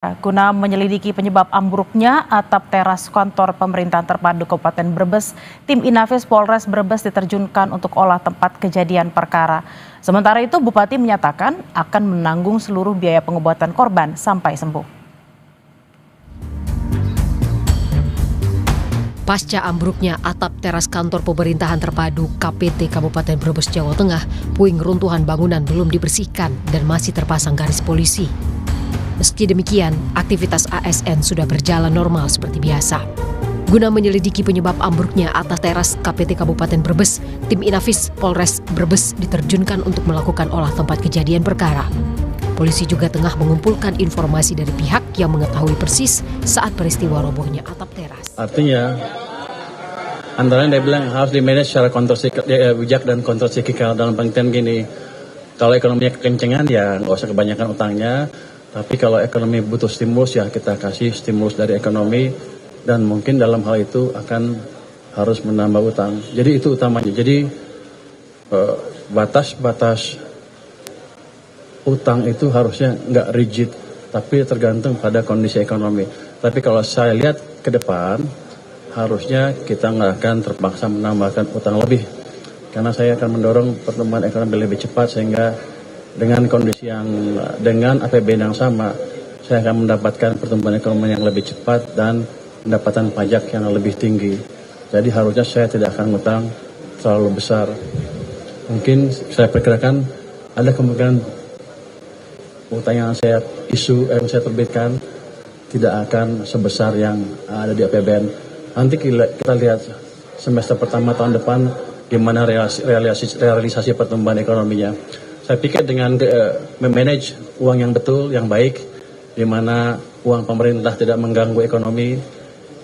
Guna menyelidiki penyebab ambruknya atap teras kantor pemerintahan terpadu Kabupaten Brebes, tim Inafis Polres Brebes diterjunkan untuk olah tempat kejadian perkara. Sementara itu, Bupati menyatakan akan menanggung seluruh biaya pengobatan korban sampai sembuh. Pasca ambruknya atap teras kantor pemerintahan terpadu KPT Kabupaten Brebes, Jawa Tengah, puing runtuhan bangunan belum dibersihkan dan masih terpasang garis polisi. Meski demikian, aktivitas ASN sudah berjalan normal seperti biasa. Guna menyelidiki penyebab ambruknya atap teras KPT Kabupaten Brebes, tim Inafis Polres Brebes diterjunkan untuk melakukan olah tempat kejadian perkara. Polisi juga tengah mengumpulkan informasi dari pihak yang mengetahui persis saat peristiwa robohnya atap teras. Artinya, antara dia bilang harus di-manage secara bijak dan kontrasiklikal dalam pengertian gini. Kalau ekonominya kekencengan ya nggak usah kebanyakan utangnya. Tapi kalau ekonomi butuh stimulus ya kita kasih stimulus dari ekonomi dan mungkin dalam hal itu akan harus menambah utang. Jadi itu utamanya. Jadi batas-batas utang itu harusnya nggak rigid, tapi tergantung pada kondisi ekonomi. Tapi kalau saya lihat ke depan, harusnya kita nggak akan terpaksa menambahkan utang lebih. Karena saya akan mendorong pertumbuhan ekonomi lebih cepat sehingga dengan kondisi yang dengan APBN yang sama, saya akan mendapatkan pertumbuhan ekonomi yang lebih cepat dan pendapatan pajak yang lebih tinggi. Jadi harusnya saya tidak akan ngutang terlalu besar. Mungkin saya perkirakan ada kemungkinan utang yang saya saya terbitkan tidak akan sebesar yang ada di APBN. Nanti kita lihat semester pertama tahun depan gimana realisasi pertumbuhan ekonominya. Saya pikir dengan memanage uang yang betul, yang baik, di mana uang pemerintah tidak mengganggu ekonomi,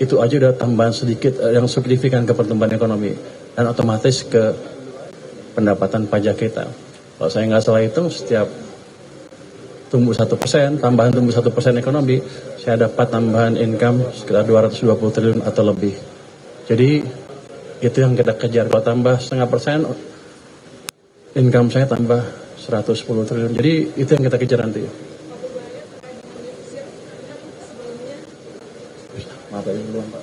itu aja udah tambahan sedikit yang signifikan ke pertumbuhan ekonomi dan otomatis ke pendapatan pajak kita. Kalau saya nggak salah hitung, setiap tumbuh 1%, tambahan tumbuh 1% ekonomi, saya dapat tambahan income sekitar 220 triliun atau lebih. Jadi itu yang kita kejar. Kalau tambah 0,5%, income saya tambah 110 triliun. Jadi itu yang kita kejar nanti. Maaf ya, belum Pak.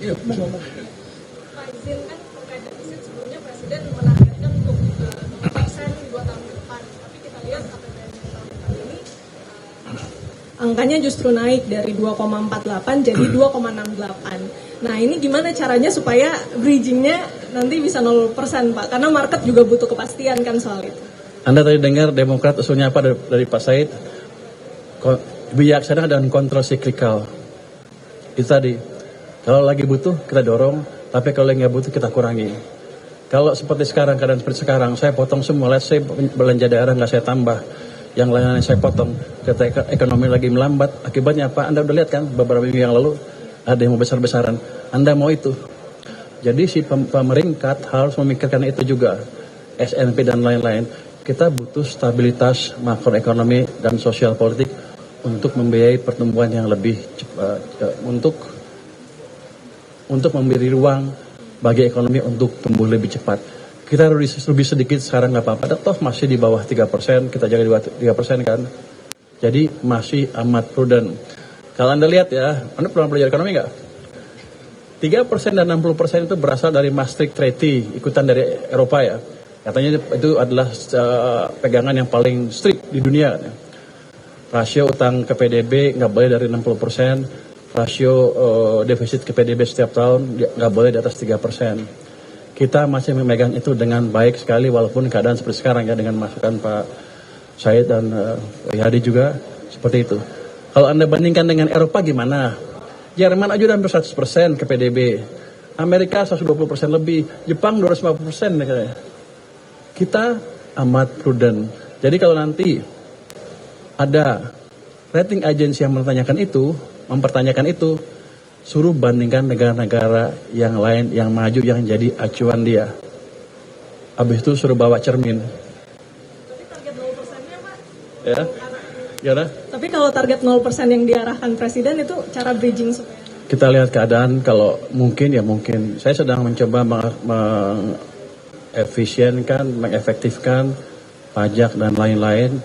Iya, Pak izin kan terkait defisit sebelumnya Presiden menargetkan untuk 2% 2 tahun ke depan. Tapi kita lihat APBN tahun ini angkanya justru naik dari 2,48 jadi 2,68. Nah ini gimana caranya supaya bridgingnya nanti bisa 0% Pak? Karena market juga butuh kepastian kan soal itu. Anda tadi dengar Demokrat usulnya apa dari Pak Said? Bijaksana dan kontrasiklikal. Itu tadi. Kalau lagi butuh kita dorong, tapi kalau nggak butuh kita kurangi. Kalau seperti sekarang, keadaan seperti sekarang, saya potong semua. Let's say belanja daerah nggak saya tambah, yang lainnya saya potong. Ketika ekonomi lagi melambat, akibatnya apa? Anda udah lihat kan beberapa minggu yang lalu ada yang mau besar-besaran. Anda mau itu. Jadi si pemerintah harus memikirkan itu juga. SNP dan lain-lain. Kita butuh stabilitas makroekonomi dan sosial politik untuk membiayai pertumbuhan yang lebih cepat, untuk memberi ruang bagi ekonomi untuk tumbuh lebih cepat. Kita harus lebih sedikit sekarang nggak apa-apa, toh masih di bawah 3%, kita jaga di 3% kan. Jadi masih amat prudent. Kalau Anda lihat ya, Anda pernah belajar ekonomi nggak? 3% dan 60% itu berasal dari Maastricht Treaty, ikutan dari Eropa ya. Katanya itu adalah pegangan yang paling strict di dunia. Rasio utang ke PDB nggak boleh dari 60%, rasio defisit ke PDB setiap tahun nggak boleh di atas 3%. Kita masih memegang itu dengan baik sekali walaupun keadaan seperti sekarang ya, dengan masukan Pak Said dan Hadi juga seperti itu. Kalau Anda bandingkan dengan Eropa gimana? Jerman aja udah hampir 100% ke PDB. Amerika 120% lebih, Jepang 250% katanya. Kita amat prudent. Jadi kalau nanti ada rating agency yang mempertanyakan itu, suruh bandingkan negara-negara yang lain yang maju yang jadi acuan dia. Habis itu suruh bawa cermin. Tapi target 0%-nya Pak? Ya. Gimana? Tapi kalau target 0% yang diarahkan Presiden itu cara bridging supaya? Kita lihat keadaan, kalau mungkin ya mungkin. Saya sedang mencoba efisienkan, mengefektifkan pajak dan lain-lain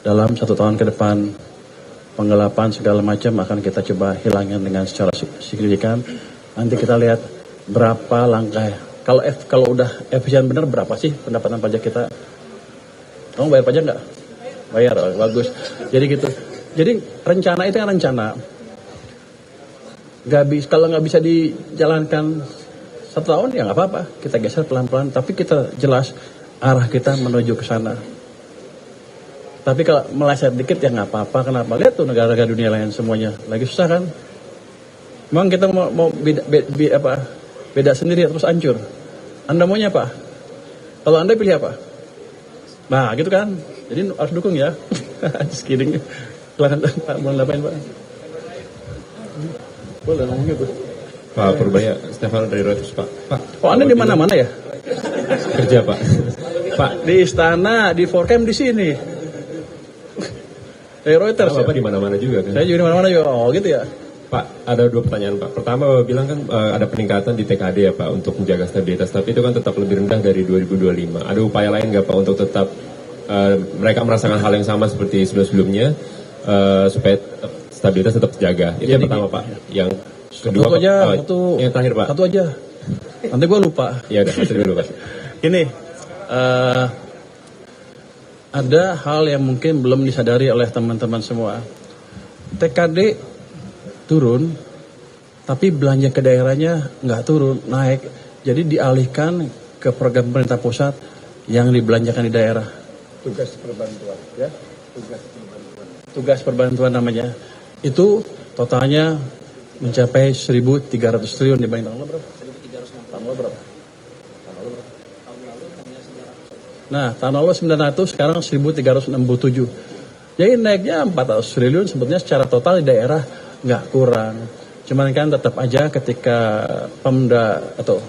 dalam 1 tahun ke depan. penggelapan segala macam akan kita coba hilangin dengan secara signifikan. Nanti kita lihat berapa langkah. Kalau udah efisien benar, berapa sih pendapatan pajak kita? Kamu bayar pajak nggak? Bayar, oh, bagus. Jadi gitu. Jadi rencana itu kan rencana. Kalau nggak bisa dijalankan 1 tahun ya nggak apa-apa. Kita geser pelan-pelan. Tapi kita jelas arah kita menuju ke sana. Tapi kalau meleset dikit ya nggak apa-apa. Kenapa? Lihat tuh negara-negara dunia lain semuanya lagi susah kan? Memang kita mau beda sendiri terus hancur. Anda maunya apa? Kalau Anda pilih apa? Nah gitu kan. Jadi harus dukung ya. Just kidding. Silahkan Pak, mau ngapain Pak? Boleh ngomongnya Gus. Pak Purbaya, Stefano dari Reuters Pak. Oh Anda di mana-mana ya? Kerja Pak. Pak Di istana, di Forcam di sini. Dari Reuters. Bapak di mana-mana juga kan? Saya juga di mana-mana juga. Oh gitu ya. Pak, ada 2 pertanyaan Pak. Pertama Bapak bilang kan ada peningkatan di TKD ya Pak untuk menjaga stabilitas, tapi itu kan tetap lebih rendah dari 2025. Ada upaya lain nggak Pak untuk tetap mereka merasakan hal yang sama seperti sebelum-sebelumnya supaya stabilitas tetap terjaga? Itu yang pertama Pak. Yang kedua Satu aja, yang terakhir Pak. Satu aja. Nanti gue lupa. Ya udah, satu dulu Pak. Ini ada hal yang mungkin belum disadari oleh teman-teman semua. TKD turun, tapi belanja ke daerahnya nggak turun, naik. Jadi dialihkan ke program pemerintah pusat yang dibelanjakan di daerah. Tugas perbantuan, ya. Tugas perbantuan namanya. Itu totalnya mencapai 1.300 triliun dibanding tahun lalu berapa? 1.360. Tahun lalu berapa? Nah, tahun lalu 900, sekarang 1.367. Jadi naiknya 400 triliun sebetulnya secara total di daerah nggak kurang. Cuman kan tetap aja ketika Pemda atau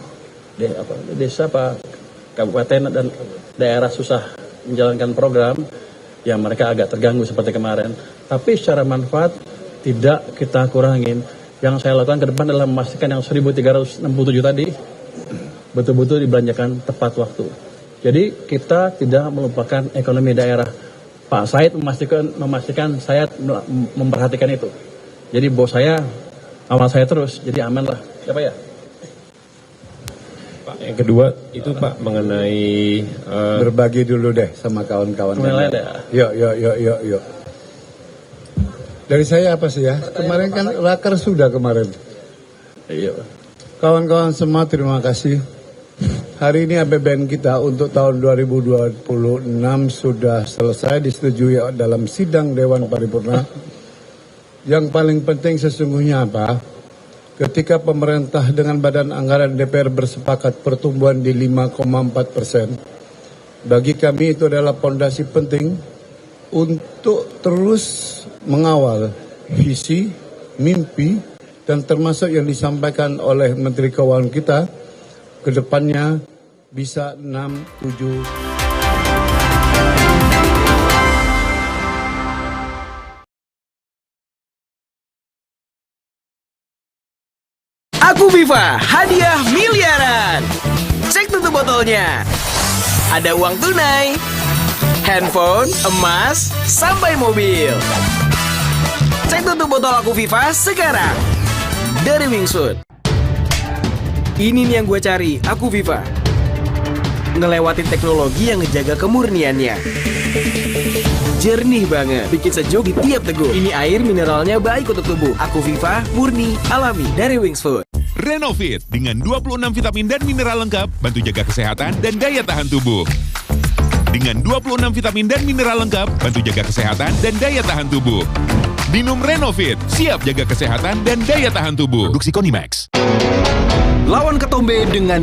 desa kabupaten dan daerah susah menjalankan program, ya mereka agak terganggu seperti kemarin. Tapi secara manfaat tidak kita kurangin. Yang saya lakukan ke depan adalah memastikan yang 1.367 tadi betul-betul dibelanjakan tepat waktu. Jadi kita tidak melupakan ekonomi daerah. Pak Said memastikan saya memperhatikan itu. Jadi bos saya awal saya terus, jadi aman lah. Siapa ya? Pak, yang kedua itu Pak mengenai berbagi dulu deh sama kawan-kawan. Yuk. Dari saya apa sih ya? Kemarin kan raker sudah kemarin. Iya. Kawan-kawan semua terima kasih. Hari ini APBN kita untuk tahun 2026 sudah selesai disetujui dalam sidang Dewan Paripurna. Yang paling penting sesungguhnya apa? Ketika pemerintah dengan Badan Anggaran DPR bersepakat pertumbuhan di 5,4%, bagi kami itu adalah fondasi penting untuk terus mengawal visi, mimpi, dan termasuk yang disampaikan oleh Menteri Keuangan kita, ke depannya bisa 6-7. Aku Viva, hadiah miliaran. Cek tutup botolnya. Ada uang tunai, handphone, emas, sampai mobil. Cek tutup botol Aku Viva sekarang. Dari Wingsuit. Ini nih yang gue cari, Aku Viva. Ngelewatin teknologi yang ngejaga kemurniannya. Jernih banget, bikin sejuk di tiap teguk. Ini air mineralnya baik untuk tubuh. Aku Viva, murni, alami dari Wingsuit. Renovit dengan 26 vitamin dan mineral lengkap, bantu jaga kesehatan dan daya tahan tubuh. Dengan 26 vitamin dan mineral lengkap, bantu jaga kesehatan dan daya tahan tubuh. Minum Renovit, siap jaga kesehatan dan daya tahan tubuh. Produksi Konimax. Lawan ketombe dengan